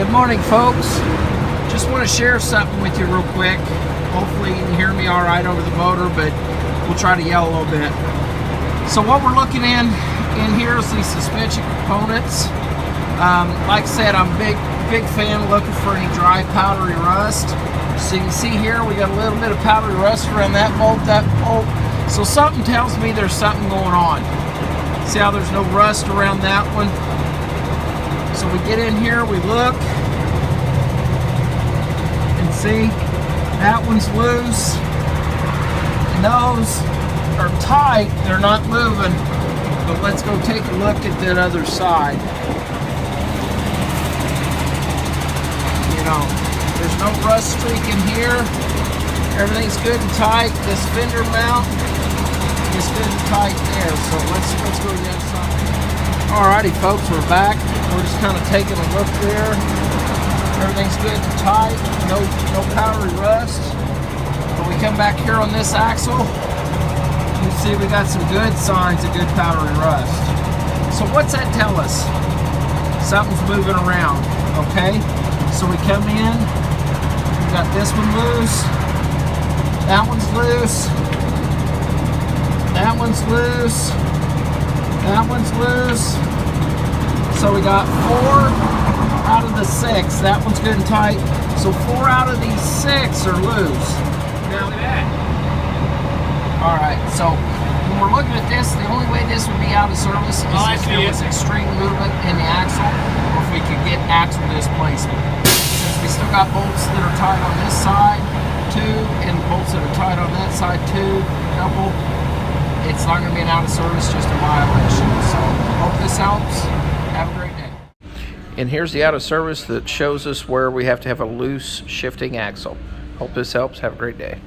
Good morning, folks. Just want to share something with you real quick. Hopefully you can hear me all right over the motor, but we'll try to yell a little bit. So what we're looking in here is these suspension components. Like I said, I'm a big fan looking for any dry powdery rust. So you can see here we got a little bit of powdery rust around that bolt, So something tells me there's something going on. See how there's no rust around that one? So we get in here, we look, and see that one's loose, and those are tight, they're not moving. But let's go take a look at that other side. You know, there's no rust streak in here. Everything's good and tight. This fender mount is good and tight there. So let's go to the other side. Alrighty, folks, we're back. We're just kind of taking a look there. Everything's good and tight. No powdery rust. But we come back here on this axle. You see we got some good signs of good powdery rust. So what's that tell us? Something's moving around, okay? So we come in, we got this one loose, that one's loose, that one's loose, that one's loose. So we got 4 out of the 6. That one's good and tight. So 4 out of these 6 are loose. Now that. All right, so when we're looking at this, the only way this would be out of service is if there was extreme movement in the axle, or if we could get axle displacement. Since we still got bolts that are tight on this side, 2, and bolts that are tight on that side, 2, couple, it's not going to be an out of service, just a violation. So hope this helps. Have a great day. And here's the out of service that shows us where we have to have a loose shifting axle. Hope this helps. Have a great day.